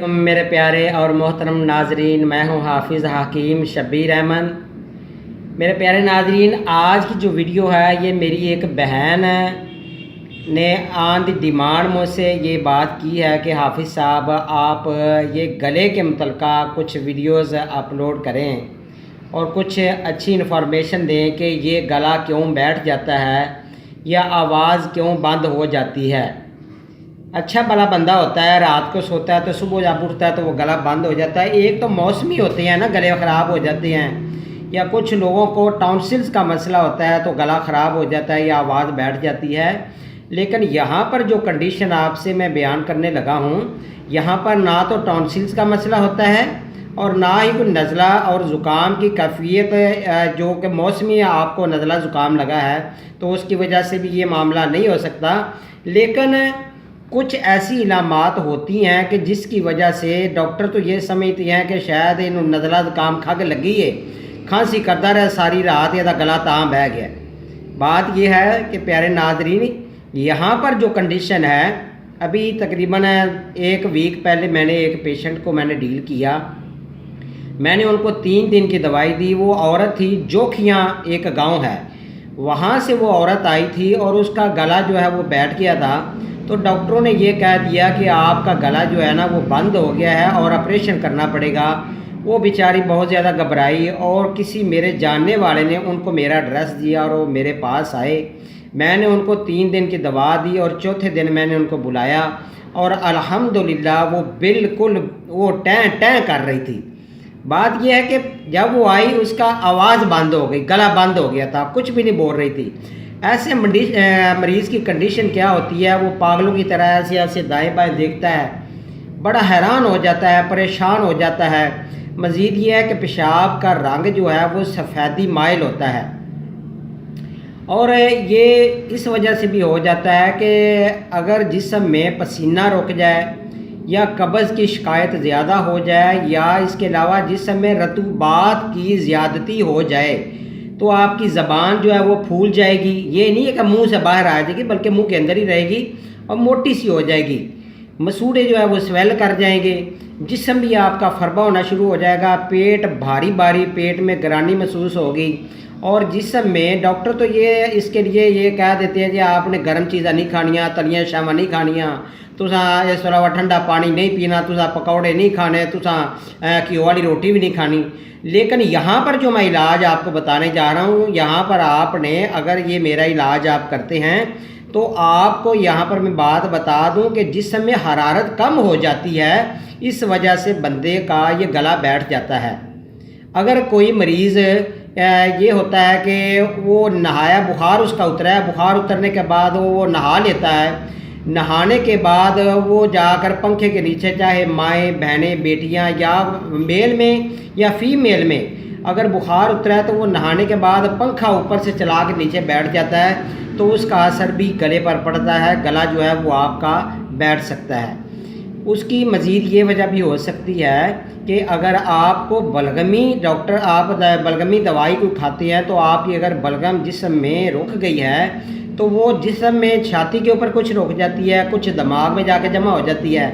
मेरे प्यारे और मोहतरम नाजरीन, मैं हूं हाफिज़ हकीम शब्बीर अहमद। मेरे प्यारे नाजरीन, आज की जो वीडियो है ये मेरी एक बहन ने ऑन द डिमांड मुझसे ये बात की है कि हाफिज़ साहब आप ये गले के मुतल्लिक़ा कुछ वीडियोस अपलोड करें और कुछ अच्छी इन्फॉर्मेशन दें कि ये गला क्यों बैठ जाता है या आवाज़ क्यों बंद हो जाती है। अच्छा भला बंदा होता है, रात को सोता है तो सुबह जब उठता है तो वो गला बंद हो जाता है। एक तो मौसमी होते हैं ना, गले ख़राब हो जाते हैं, या कुछ लोगों को टॉन्सिल्स का मसला होता है तो गला ख़राब हो जाता है या आवाज़ बैठ जाती है। लेकिन यहाँ पर जो कंडीशन आपसे मैं बयान करने लगा हूँ, यहाँ पर ना तो टॉन्सिल्स का मसला होता है और ना ही कोई नज़ला और ज़ुकाम की कैफियत जो कि मौसमी आपको नज़ला ज़ुकाम लगा है तो उसकी वजह से भी ये मामला नहीं हो सकता। लेकिन कुछ ऐसी इलामात होती हैं कि जिसकी वजह से डॉक्टर तो ये समझते हैं कि शायद इन नज़ला ज़ुकाम खग लगी है, खांसी करता रहे सारी रात, या गला तां बह गया। बात यह है कि प्यारे नाज़रीन, यहाँ पर जो कंडीशन है, अभी तकरीबन 1 वीक पहले मैंने एक पेशेंट को मैंने डील किया। मैंने उनको 3 दिन की दवाई दी। वो औरत थी, जोखियाँ एक गाँव है, वहाँ से वो औरत आई थी और उसका गला जो है वो बैठ गया था। तो डॉक्टरों ने ये कह दिया कि आपका गला जो है ना वो बंद हो गया है और ऑपरेशन करना पड़ेगा। वो बेचारी बहुत ज़्यादा घबराई और किसी मेरे जानने वाले ने उनको मेरा एड्रेस दिया और वो मेरे पास आए। मैंने उनको 3 दिन की दवा दी और चौथे दिन मैंने उनको बुलाया और अल्हम्दुलिल्लाह वो बिल्कुल वो टैं टैं कर रही थी। बात यह है कि जब वो आई उसका आवाज़ बंद हो गई, गला बंद हो गया था, कुछ भी नहीं बोल रही थी। ऐसे मरीज़ की कंडीशन क्या होती है, वो पागलों की तरह ऐसे ऐसे दाएं बाएं देखता है, बड़ा हैरान हो जाता है, परेशान हो जाता है। मज़ीद ये है कि पेशाब का रंग जो है वो सफ़ेदी माइल होता है और ये इस वजह से भी हो जाता है कि अगर जिस्म में पसीना रुक जाए या कब्ज़ की शिकायत ज़्यादा हो जाए या इसके अलावा जिस्म में रतूबात की ज़्यादती हो जाए तो आपकी ज़बान जो है वो फूल जाएगी। ये नहीं है कि मुंह से बाहर आ जाएगी, बल्कि मुंह के अंदर ही रहेगी और मोटी सी हो जाएगी। मसूड़े जो है वो स्वेल कर जाएंगे, जिस्म भी आपका फरबा होना शुरू हो जाएगा, पेट भारी भारी, पेट में गरानी महसूस होगी। और जिस्म में डॉक्टर तो ये इसके लिए ये कह देते हैं कि आपने गर्म चीज़ां नहीं खानियाँ, तलियां शावां नहीं खानियाँ, तुसा इस अलावा ठंडा पानी नहीं पीना, तुसा पकौड़े नहीं खाने, तुसा घिओ वाली रोटी भी नहीं खानी। लेकिन यहाँ पर जो मैं इलाज आपको बताने जा रहा हूँ, यहाँ पर आपने अगर ये मेरा इलाज आप करते हैं तो आपको यहाँ पर मैं बात बता दूँ कि जिस्म में हरारत कम हो जाती है, इस वजह से बंदे का ये गला बैठ जाता है। अगर कोई मरीज़ ये होता है कि वो नहाया, बुखार उसका उतरा है, बुखार उतरने के बाद वो नहा लेता है, नहाने के बाद वो जाकर पंखे के नीचे, चाहे माएँ बहनें बेटियां या मेल में या फीमेल में, अगर बुखार उतरा है तो वो नहाने के बाद पंखा ऊपर से चला के नीचे बैठ जाता है तो उसका असर भी गले पर पड़ता है, गला जो है वो आपका बैठ सकता है। उसकी मज़ीद ये वजह भी हो सकती है कि अगर आपको बलगमी, डॉक्टर आप बलगमी दवाई को खाते हैं तो आपकी अगर बलगम जिस्म में रुक गई है तो वो जिस्म में छाती के ऊपर कुछ रुक जाती है, कुछ दिमाग में जाके जमा हो जाती है।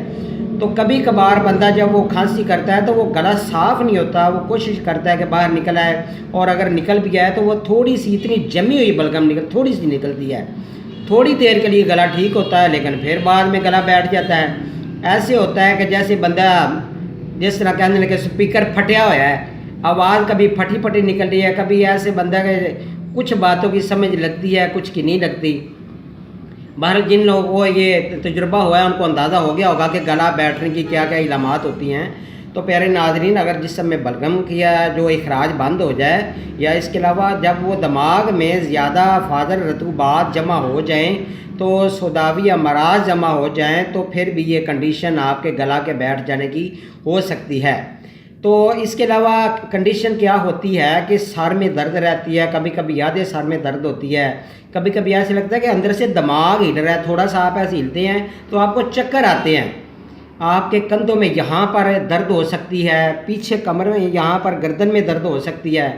तो कभी कभार बंदा जब वो खांसी करता है तो वो गला साफ़ नहीं होता, वो कोशिश करता है कि बाहर निकल आए, और अगर निकल भी आए तो वो थोड़ी सी इतनी जमी हुई बलगम थोड़ी सी निकलती है। थोड़ी देर के लिए गला ठीक होता है लेकिन फिर बाद में गला बैठ जाता है। ऐसे होता है कि जैसे बंदा जिस तरह कहने लगे स्पीकर फटिया हुआ है, आवाज़ कभी फटी फटी निकल रही है, कभी ऐसे बंदा के कुछ बातों की समझ लगती है, कुछ की नहीं लगती। बहरहाल जिन लोगों को ये तजुर्बा हुआ है उनको अंदाज़ा हो गया होगा कि गला बैठने की क्या क्या इलामात होती हैं। तो प्यारे नाजरीन, अगर जिस्म में बलगम किया जो इखराज बंद हो जाए या इसके अलावा जब वो दिमाग में ज़्यादा फाजल रतूबात जमा हो जाएं तो सौदावी अमराज जमा हो जाएं तो फिर भी ये कंडीशन आपके गला के बैठ जाने की हो सकती है। तो इसके अलावा कंडीशन क्या होती है कि सर में दर्द रहती है, कभी कभी यादें सर में दर्द होती है, कभी कभी ऐसे लगता है कि अंदर से दिमाग हिल रहा है, थोड़ा सा आप ऐसे हिलते हैं तो आपको चक्कर आते हैं। आपके कंधों में यहाँ पर दर्द हो सकती है, पीछे कमर में यहाँ पर गर्दन में दर्द हो सकती है,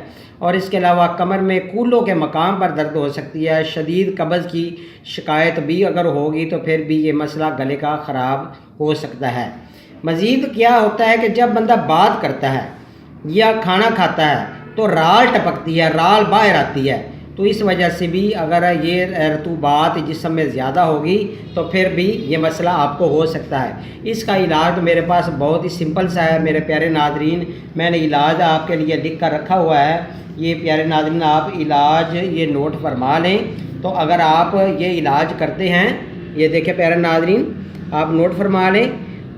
और इसके अलावा कमर में कूलों के मकाम पर दर्द हो सकती है। शदीद कब्ज़ की शिकायत भी अगर होगी तो फिर भी ये मसला गले का ख़राब हो सकता है। مزید کیا ہوتا ہے کہ جب بندہ بات کرتا ہے یا کھانا کھاتا ہے تو رال ٹپکتی ہے، رال باہر آتی ہے، تو اس وجہ سے بھی اگر یہ رطوبات جسم میں زیادہ ہوگی تو پھر بھی یہ مسئلہ آپ کو ہو سکتا ہے۔ اس کا علاج تو میرے پاس بہت ہی سمپل سا ہے میرے پیارے ناظرین، میں نے علاج آپ کے لیے لکھ کر رکھا ہوا ہے۔ یہ پیارے ناظرین آپ علاج یہ نوٹ فرما لیں، تو اگر آپ یہ علاج کرتے ہیں، یہ دیکھیں پیارے ناظرین آپ نوٹ فرما لیں،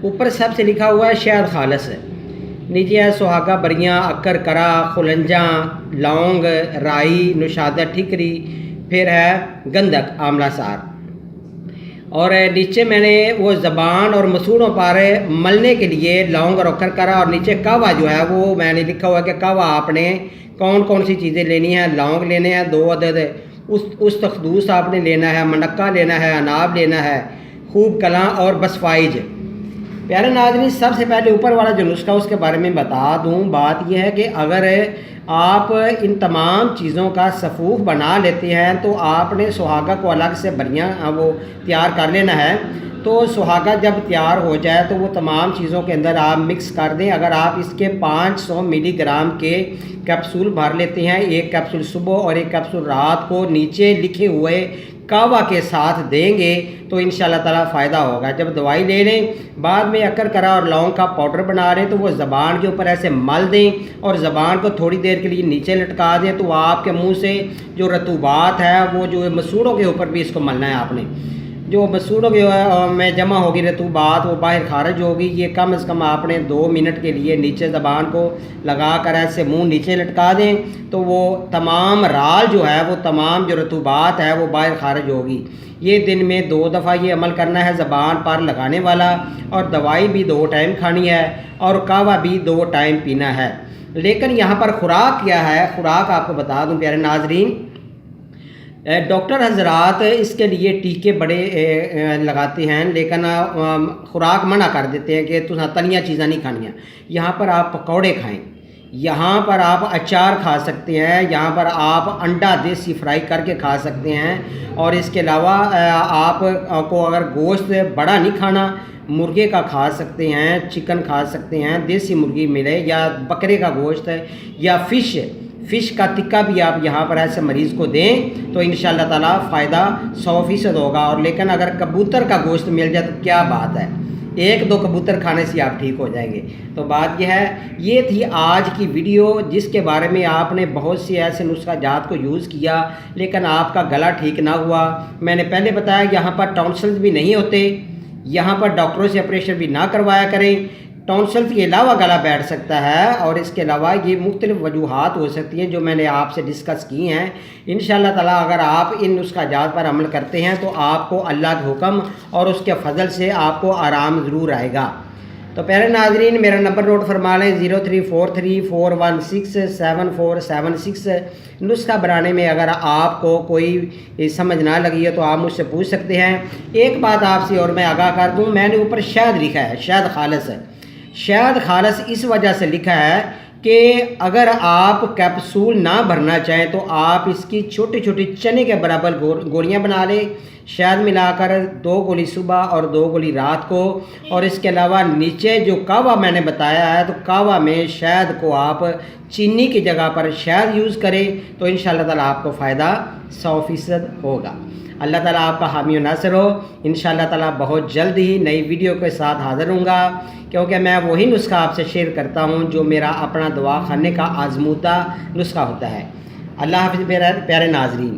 اوپر سب سے لکھا ہوا ہے شہد خالص، نیچے ہے سہاگا بریاں، اکر کرا، خلنجاں، لونگ، رائی، نوشادہ ٹھکری، پھر ہے گندک آملہ سار، اور نیچے میں نے وہ زبان اور مسوڑوں پر ملنے کے لیے لونگ اور اکر کرا، اور نیچے کہوا جو ہے وہ میں نے لکھا ہوا ہے کہ کہوا آپ نے کون کون سی چیزیں لینی ہیں۔ لونگ لینے ہیں 2 عدد، اس تخدوس آپ نے لینا ہے، منقہ لینا ہے، اناب لینا ہے، خوب کلاں اور بسفائج۔ پیارے ناظرین سب سے پہلے اوپر والا جو نسخہ اس کے بارے میں بتا دوں، بات یہ ہے کہ اگر آپ ان تمام چیزوں کا صفوف بنا لیتے ہیں تو آپ نے سہاگا کو الگ سے بریاں وہ تیار کر لینا ہے۔ تو سہاگا جب تیار ہو جائے تو وہ تمام چیزوں کے اندر آپ مکس کر دیں۔ اگر آپ اس کے 500 ملی گرام کے کیپسول بھر لیتے ہیں، 1 کیپسول صبح اور 1 کیپسول رات کو نیچے لکھے ہوئے کہوا کے ساتھ دیں گے تو انشاءاللہ تعالیٰ فائدہ ہوگا۔ جب دوائی لے لیں، بعد میں اکر کرا اور لونگ کا پاؤڈر بنا رہے ہیں تو وہ زبان کے اوپر ایسے مل دیں اور زبان کو تھوڑی دیر کے لیے نیچے لٹکا دیں، تو آپ کے منہ سے جو رطوبات ہے وہ جو مسوڑوں کے اوپر بھی اس کو ملنا ہے آپ نے، جو مسوڑوں کے میں جمع ہوگی رطوبات وہ باہر خارج ہوگی۔ یہ کم از کم آپ نے 2 منٹ کے لیے نیچے زبان کو لگا کر ایسے منہ نیچے لٹکا دیں تو وہ تمام رال جو ہے وہ تمام جو رطوبات ہے وہ باہر خارج ہوگی۔ یہ دن میں 2 دفعہ یہ عمل کرنا ہے زبان پر لگانے والا، اور دوائی بھی 2 ٹائم کھانی ہے اور کہوا بھی 2 ٹائم پینا ہے۔ لیکن یہاں پر خوراک کیا ہے، خوراک آپ کو بتا دوں پیارے ناظرین، ڈاکٹر حضرات اس کے لیے ٹیکے بڑے لگاتے ہیں، لیکن خوراک منع کر دیتے ہیں کہ تلیاں چیزیں نہیں کھانیاں۔ یہاں پر آپ پکوڑے کھائیں، یہاں پر آپ اچار کھا سکتے ہیں، یہاں پر آپ انڈا دیسی فرائی کر کے کھا سکتے ہیں، اور اس کے علاوہ آپ کو اگر گوشت بڑا نہیں کھانا، مرغے کا کھا سکتے ہیں، چکن کھا سکتے ہیں، دیسی مرغی ملے یا بکرے کا گوشت ہے یا فش کا ٹکا بھی آپ یہاں پر ایسے مریض کو دیں تو انشاءاللہ تعالیٰ فائدہ 100% ہوگا۔ اور لیکن اگر کبوتر کا گوشت مل جائے تو کیا بات ہے، 1-2 کبوتر کھانے سے آپ ٹھیک ہو جائیں گے۔ تو بات یہ ہے، یہ تھی آج کی ویڈیو جس کے بارے میں آپ نے بہت سی ایسے نسخہ جات کو یوز کیا لیکن آپ کا گلا ٹھیک نہ ہوا۔ میں نے پہلے بتایا یہاں پر ٹونسلز بھی نہیں ہوتے، یہاں پر ڈاکٹروں سے آپریشن بھی نہ کروایا کریں۔ ٹونسلز کے علاوہ گلا بیٹھ سکتا ہے، اور اس کے علاوہ یہ مختلف وجوہات ہو سکتی ہیں جو میں نے آپ سے ڈسکس کی ہیں۔ انشاءاللہ تعالیٰ اگر آپ ان نسخہ جات پر عمل کرتے ہیں تو آپ کو اللہ کے حکم اور اس کے فضل سے آپ کو آرام ضرور آئے گا۔ تو پیارے ناظرین میرا نمبر نوٹ فرما لیں، 0343416747 نسخہ بنانے میں اگر آپ کو کوئی سمجھ نہ لگی ہے تو آپ مجھ سے پوچھ سکتے ہیں۔ ایک بات آپ سے اور میں آگاہ کر دوں، میں نے اوپر شہد لکھا ہے، شہد خالص ہے۔ شہد خالص اس وجہ سے لکھا ہے کہ اگر آپ کیپسول نہ بھرنا چاہیں تو آپ اس کی چھوٹی چھوٹی چنے کے برابر گولیاں بنا لیں، شہد ملا کر 2 گولی صبح اور 2 گولی رات کو، اور اس کے علاوہ نیچے جو کہوا میں نے بتایا ہے تو کہوا میں شہد کو آپ چینی کی جگہ پر شہد یوز کریں تو انشاءاللہ تعالیٰ آپ کو فائدہ 100% ہوگا۔ اللہ تعالیٰ آپ کا حامی و ناصر ہو۔ انشاءاللہ تعالیٰ بہت جلد ہی نئی ویڈیو کے ساتھ حاضر ہوں گا، کیونکہ میں وہی نسخہ آپ سے شیئر کرتا ہوں جو میرا اپنا دوا خانے کا آزمودہ نسخہ ہوتا ہے۔ اللہ حافظ پیارے ناظرین۔